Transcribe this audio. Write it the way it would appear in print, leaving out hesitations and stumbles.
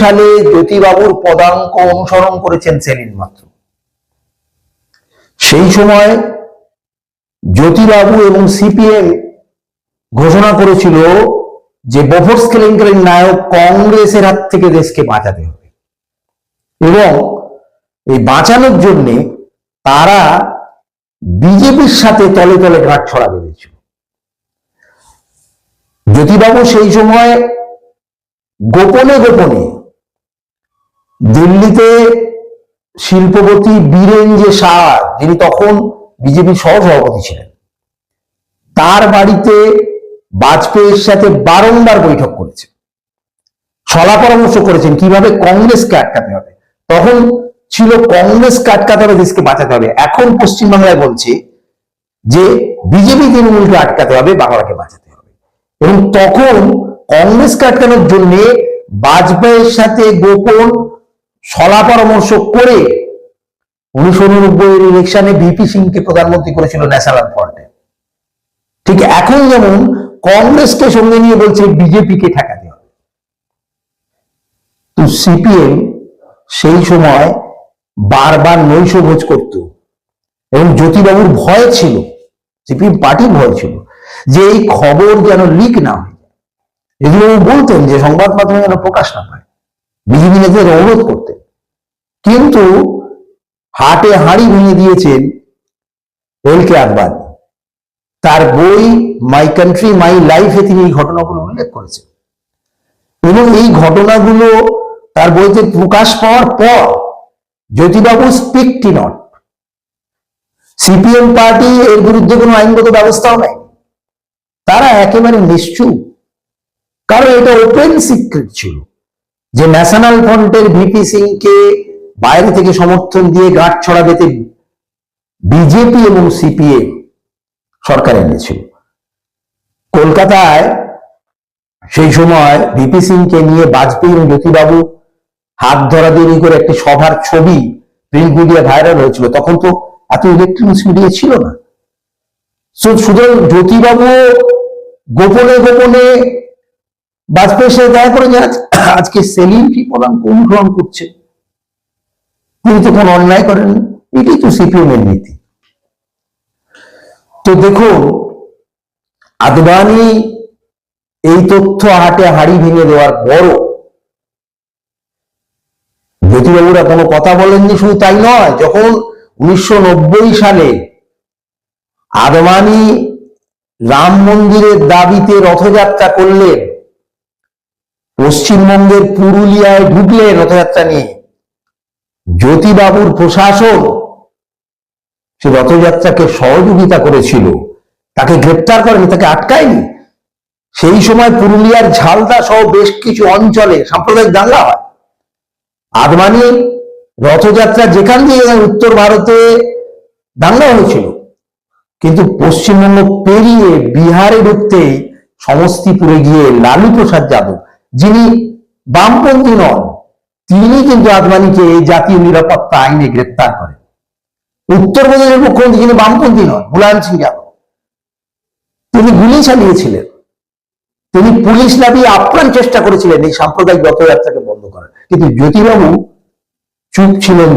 সালে জ্যোতিবাবুর পদাঙ্ক অনুসরণ করেছেন সেলিম মাত্র। সেই সময় জ্যোতিবাবু এবং সিপিএম ঘোষণা করেছিল যে বফর্স কেলেঙ্কারির নায়ক কংগ্রেসের হাত থেকে দেশকে বাঁচাতে হবে, এবং এই বাঁচানোর জন্য তারা বিজেপির সাথে তলে তলে গাঁট ছড়া বেঁধেছিল। জ্যোতিবাবু সেই সময় গোপনে গোপনে দিল্লিতে শিল্পপতি বীরেন যে শাহ, যিনি তখন বিজেপির সহসভাপতি ছিলেন, তার বাড়িতে বাজপেয়ীর সাথে বারংবার বৈঠক করেছে, সলা পরামর্শ করেছেন কিভাবে কংগ্রেসকে আটকাতে হবে। তখন ছিল কংগ্রেসকে আটকাতে হবে, দেশকে বাঁচাতে হবে। এখন পশ্চিমবাংলায় বলছে যে বিজেপি তৃণমূলকে আটকাতে হবে, বাংলাকে বাঁচাতে হবে। এবং তখন কংগ্রেসকে আটকানোর জন্য বাজপেয়ীর সাথে গোপন সলা পরামর্শ করে 1989 ইলেকশনে ভিপি সিংকে প্রধানমন্ত্রী করেছিল ন্যাশনাল ফ্রন্টে। ঠিক এখন যেমন কংগ্রেসকে সঙ্গে নিয়ে বলছে বিজেপিকে ঠেকাতে হবে। তো সিপিএম সেই সময় বারবার নৈশভোজ করত, এবং জ্যোতিবাবুর ভয় ছিল, সিপিএম পার্টির ভয় ছিল যে এই খবর যেন লিক না হয়। এগুলো বলতেন যে সংবাদ মাধ্যমে যেন প্রকাশ না পায়, বিজেপি নেতাদের অনুরোধ করতেন। কিন্তু হাটে হাঁড়ি ভেঙে দিয়েছেন এলকে আদবানি। তার বই মাই কান্ট্রি মাই লাইফে তিনি এই ঘটনাগুলো উল্লেখ করেছেন, এবং এই ঘটনাগুলো তার বইতে প্রকাশ পাওয়ার পর জ্যোতিবাবু স্পিকটি নট, সিপিএম পার্টি এর বিরুদ্ধে কোনো আইনগত ব্যবস্থাও নেয়, তারা একেবারে নিশ্চুপ। কারণ এটা ওপেন সিক্রেট ছিল যে ন্যাশনাল ফ্রন্টের ভিপি সিংকে বাইরে থেকে সমর্থন দিয়ে গাঁট ছড়া দিতে বিজেপি এবং সিপিএম সরকার এনেছিল। কলকাতায় সেই সময় ভিপি সিংকে নিয়ে বাজপেয়ী এবং জ্যোতিবাবু হাত ধরাধরি করে একটি সভার ছবি প্রিন্ট মিডিয়া ভাইরাল হয়েছিল। তখন তো এত ইলেকট্রনিক্স মিডিয়া ছিল না। সুতরাং জ্যোতিবাবু গোপনে গোপনে বাজপেয়ীর সাথে দেখা করে আজকে সেলিম কি পদাঙ্ক অনুসরণ করছে, তিনি তো কোনো অন্যায় করেন। এটাই তো সিপিএম এর নীতি। তো দেখুন, আদবানি এই তথ্য হাটে হাঁড়ি ভেঙে দেওয়ার পরও জ্যোতিবাবুরা কোনো কথা বলেননি। শুধু তাই নয়, যখন 1990 সালে আদবানি রাম মন্দিরের দাবিতে রথযাত্রা করলেন, পশ্চিমবঙ্গের পুরুলিয়ায় ঢুকলেন রথযাত্রা নিয়ে, জ্যোতিবাবুর প্রশাসন সে রথযাত্রাকে সহযোগিতা করেছিল, তাকে গ্রেপ্তার করেনি, তাকে আটকায়নি। সেই সময় পুরুলিয়ার ঝালদা সহ বেশ কিছু অঞ্চলে সাম্প্রদায়িক দাঙ্গা হয়। আদবানি রথযাত্রা যেখান দিয়ে উত্তর ভারতে দাঙ্গা হয়েছিল, কিন্তু পশ্চিমবঙ্গ পেরিয়ে বিহারে ঢুকতেই সমস্তিপুরে গিয়ে লালু প্রসাদ যাদব, যিনি বামপন্থী নন, তিনি কিন্তু আদবানিকে জাতীয় নিরাপত্তা আইনে গ্রেপ্তার করেন। উত্তরপ্রদেশের মুখ্যমন্ত্রী, যিনি বামপন্থী নন, মুলায়ম সিং যাদব, তিনি গুলি চালিয়েছিলেন। তিনি পুলিশ লাভিয়ে আপ্রাণ চেষ্টা করেছিলেন এই সাম্প্রদায়িক রথযাত্রাকে বন্ধ করার, কিন্তু জ্যোতিবাবু চুপ ছিলেন।